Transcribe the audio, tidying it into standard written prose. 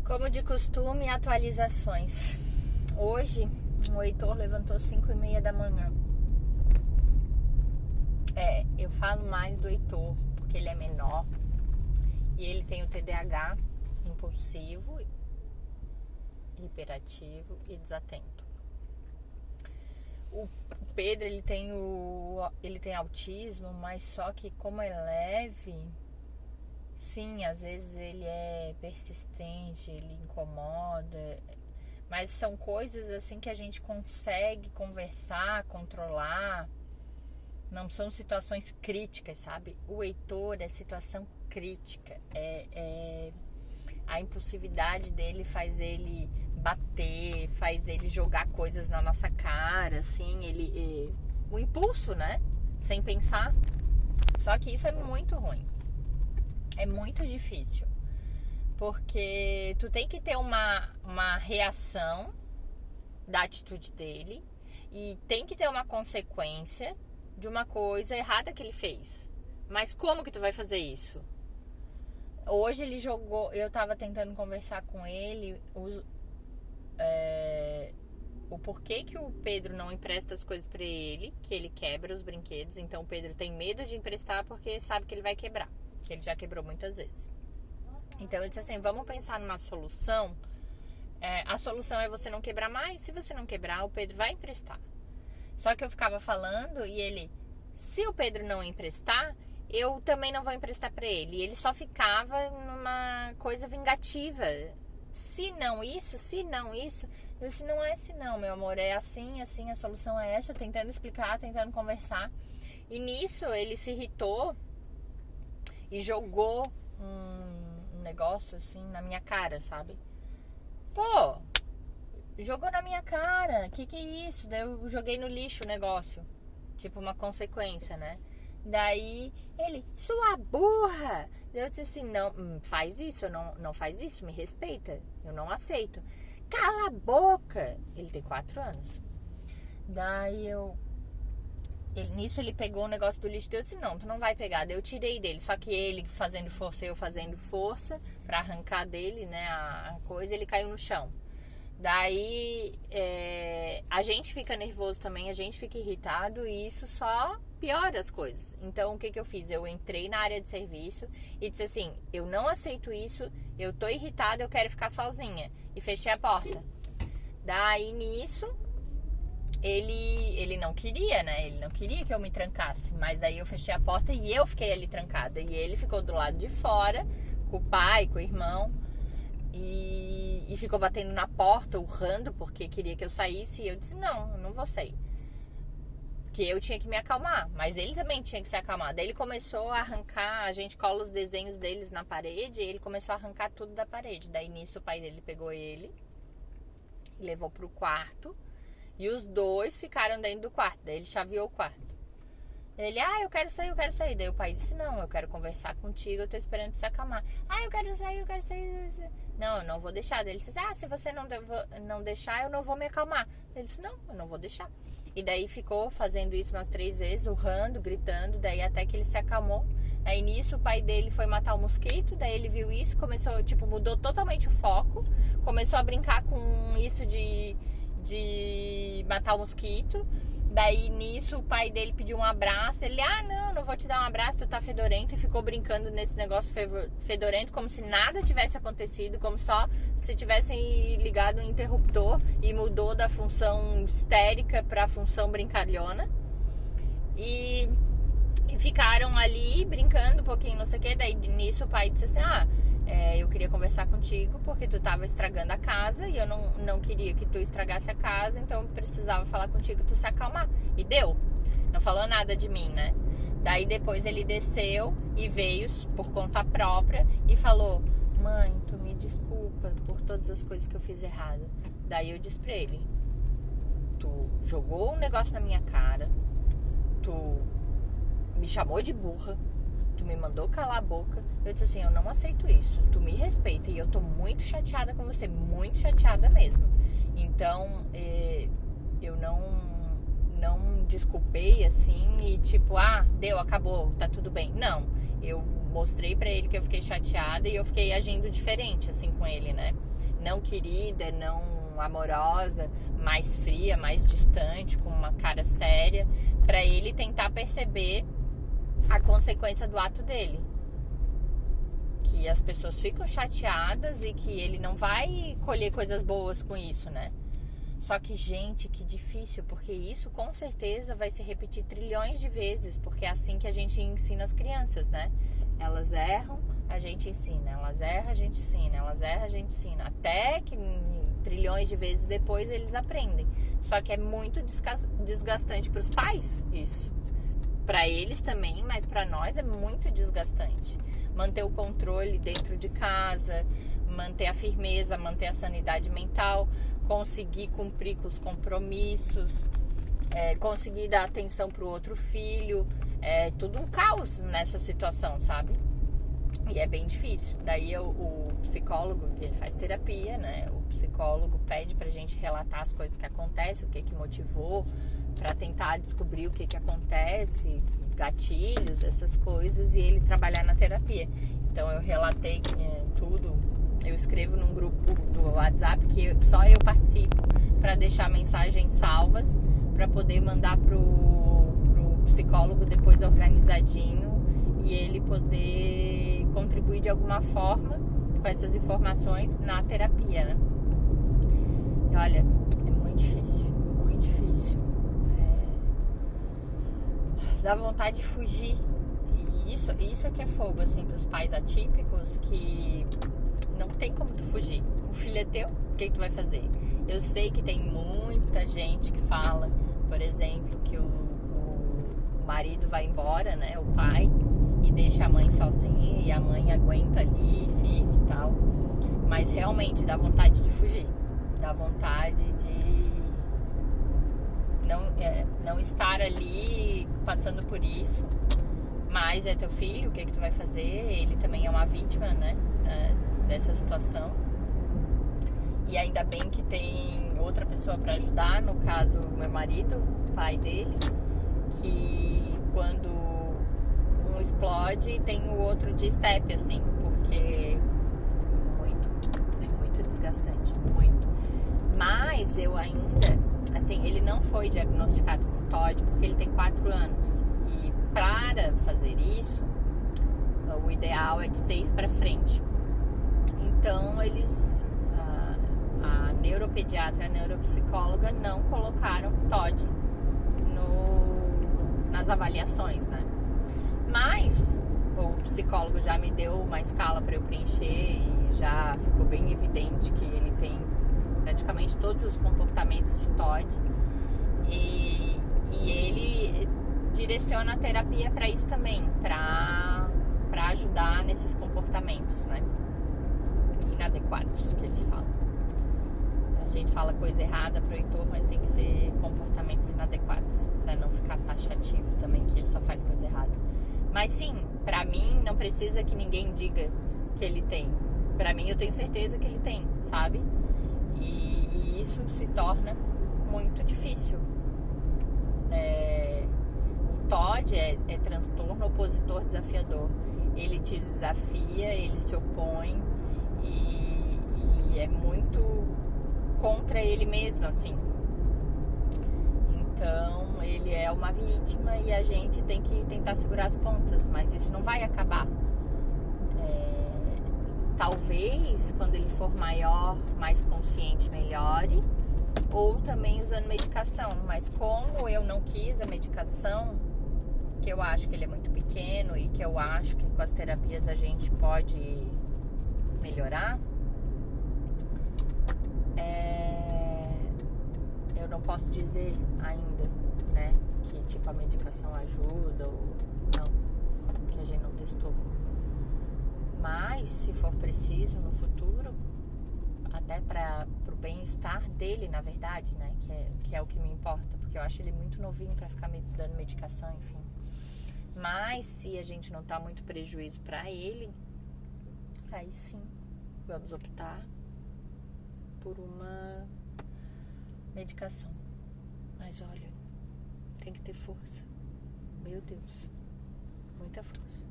Como de costume, atualizações. Hoje, o Heitor levantou 5h30 da manhã. Eu falo mais do Heitor, porque ele é menor. E ele tem o TDAH impulsivo, hiperativo e desatento. O Pedro, ele tem autismo, mas só que como é leve, sim, às vezes ele é persistente, ele incomoda, mas são coisas assim que a gente consegue conversar, controlar, não são situações críticas, sabe? O Heitor é situação crítica, a impulsividade dele faz ele bater, faz ele jogar coisas na nossa cara, assim, o impulso, né? Sem pensar. Só que isso é muito ruim. É muito difícil. Porque tu tem que ter uma reação da atitude dele e tem que ter uma consequência de uma coisa errada que ele fez. Mas como que tu vai fazer isso? Hoje ele jogou, eu tava tentando conversar com ele o porquê que o Pedro não empresta as coisas pra ele, que ele quebra os brinquedos. Então o Pedro tem medo de emprestar porque sabe que ele vai quebrar, que ele já quebrou muitas vezes. Então eu disse assim, vamos pensar numa solução. A solução é você não quebrar mais. Se você não quebrar, o Pedro vai emprestar. Só que eu ficava falando e ele, se o Pedro não emprestar, eu também não vou emprestar pra ele. E ele só ficava numa coisa vingativa. Se não isso, se não isso. Eu disse, não é assim não, meu amor. É assim, assim, a solução é essa. Tentando explicar, tentando conversar. E nisso ele se irritou e jogou um negócio assim na minha cara, sabe? Pô, jogou na minha cara. Que é isso? Daí eu joguei no lixo o negócio. Tipo uma consequência, né? Daí ele, sua burra! Eu disse assim, não, faz isso, não faz isso, me respeita, eu não aceito. Cala a boca! Ele tem 4 anos. Daí nisso ele pegou o negócio do lixo, eu disse, não, tu não vai pegar. Daí eu tirei dele, só que ele fazendo força, eu fazendo força pra arrancar dele, né, a coisa, ele caiu no chão. Daí a gente fica nervoso também, a gente fica irritado e isso só piora as coisas. Então o que eu fiz? Eu entrei na área de serviço e disse assim, eu não aceito isso, eu tô irritada, eu quero ficar sozinha. E fechei a porta. Daí nisso, ele não queria, né? Ele não queria que eu me trancasse. Mas daí eu fechei a porta e eu fiquei ali trancada. E ele ficou do lado de fora, com o pai, com o irmão. E ficou batendo na porta, urrando, porque queria que eu saísse. E eu disse, não, eu não vou sair. Porque eu tinha que me acalmar. Mas ele também tinha que se acalmar. Daí ele começou a arrancar, a gente cola os desenhos deles na parede. E ele começou a arrancar tudo da parede. Daí nisso o pai dele pegou ele e levou pro quarto. E os dois ficaram dentro do quarto. Daí ele chaveou o quarto. Ele, eu quero sair, eu quero sair. Daí o pai disse, não, eu quero conversar contigo, eu tô esperando se acalmar. Eu quero sair, eu quero sair. Não, eu não vou deixar. Daí ele disse, se você não deixar, eu não vou me acalmar. Ele disse, não, eu não vou deixar. E daí ficou fazendo isso umas 3 vezes, urrando, gritando, daí até que ele se acalmou. Aí nisso o pai dele foi matar o mosquito, daí ele viu isso, começou, mudou totalmente o foco, começou a brincar com isso de matar o mosquito. Daí nisso o pai dele pediu um abraço. Ele, não vou te dar um abraço, tu tá fedorento. E ficou brincando nesse negócio fedorento, como se nada tivesse acontecido, como só se tivessem ligado um interruptor e mudou da função histérica pra função brincalhona. E ficaram ali brincando um pouquinho, não sei o que. Daí nisso o pai disse assim, eu queria conversar contigo porque tu tava estragando a casa e eu não queria que tu estragasse a casa, então eu precisava falar contigo, tu se acalmar. E deu. Não falou nada de mim, né? Daí depois ele desceu e veio por conta própria e falou, mãe, tu me desculpa por todas as coisas que eu fiz errado. Daí eu disse pra ele, tu jogou um negócio na minha cara, tu me chamou de burra, tu me mandou calar a boca. Eu disse assim, eu não aceito isso, tu me respeita e eu tô muito chateada com você, muito chateada mesmo. Então eu não desculpei assim e deu, acabou, tá tudo bem. Não, eu mostrei pra ele que eu fiquei chateada e eu fiquei agindo diferente, assim, com ele, né? Não querida, não amorosa, mais fria, mais distante, com uma cara séria, pra ele tentar perceber a consequência do ato dele. Que as pessoas ficam chateadas e que ele não vai colher coisas boas com isso, né? Só que, gente, que difícil, porque isso com certeza vai se repetir trilhões de vezes, porque é assim que a gente ensina as crianças, né? Elas erram, a gente ensina, elas erram, a gente ensina, elas erram, a gente ensina, até que trilhões de vezes depois eles aprendem. Só que é muito desgastante para os pais isso. Para eles também, mas para nós é muito desgastante. Manter o controle dentro de casa, manter a firmeza, manter a sanidade mental, conseguir cumprir com os compromissos, conseguir dar atenção pro outro filho. É tudo um caos nessa situação, sabe? E é bem difícil. Daí o psicólogo, ele faz terapia, né? O psicólogo pede pra gente relatar as coisas que acontecem, o que motivou, pra tentar descobrir o que acontece, gatilhos, essas coisas, e ele trabalhar na terapia. Então eu relatei tudo. Eu escrevo num grupo do WhatsApp que só eu participo, para deixar mensagens salvas, para poder mandar pro psicólogo depois organizadinho e ele poder contribuir de alguma forma com essas informações na terapia, né? E olha, é muito difícil, muito difícil. Dá vontade de fugir. E isso é que é fogo, assim, pros pais atípicos, que não tem como tu fugir. O filho é teu, o que tu vai fazer? Eu sei que tem muita gente que fala, por exemplo, que o marido vai embora, né, o pai, e deixa a mãe sozinha, e a mãe aguenta ali, firme e tal. Mas realmente dá vontade de fugir. Dá vontade de não estar ali passando por isso. Mas é teu filho, o que tu vai fazer? Ele também é uma vítima, né, dessa situação. E ainda bem que tem outra pessoa para ajudar, no caso meu marido, o pai dele, que quando um explode tem o outro de step, assim, porque é muito desgastante, muito. Mas eu ainda, assim, ele não foi diagnosticado com TOD porque ele tem 4 anos. E para fazer isso, o ideal é de 6 para frente. Então a neuropediatra e a neuropsicóloga não colocaram TOD nas avaliações, né? Mas o psicólogo já me deu uma escala para eu preencher e já ficou bem evidente que ele tem praticamente todos os comportamentos de TOD. E ele direciona a terapia para isso também, para ajudar nesses comportamentos, né, inadequados que eles falam. A gente fala coisa errada pro Heitor, mas tem que ser comportamentos inadequados, para não ficar taxativo também que ele só faz coisa errada. Mas sim, pra mim não precisa que ninguém diga que ele tem. Pra mim eu tenho certeza que ele tem, sabe? E isso se torna muito difícil. O TOD é transtorno opositor desafiador. Ele te desafia, ele se opõe e é muito contra ele mesmo, assim. Então ele é uma vítima e a gente tem que tentar segurar as pontas, mas isso não vai acabar. Talvez quando ele for maior, mais consciente, melhore, ou também usando medicação. Mas como eu não quis a medicação, que eu acho que ele é muito pequeno e que eu acho que com as terapias a gente pode melhorar, eu não posso dizer ainda, né, que tipo a medicação ajuda ou não, que a gente não testou. Mas se for preciso no futuro, até para o bem-estar dele, na verdade, né, que é o que me importa, porque eu acho ele muito novinho para ficar me dando medicação, enfim. Mas se a gente não tá muito prejuízo para ele, aí sim, vamos optar por uma medicação. Mas olha, tem que ter força. Meu Deus, muita força.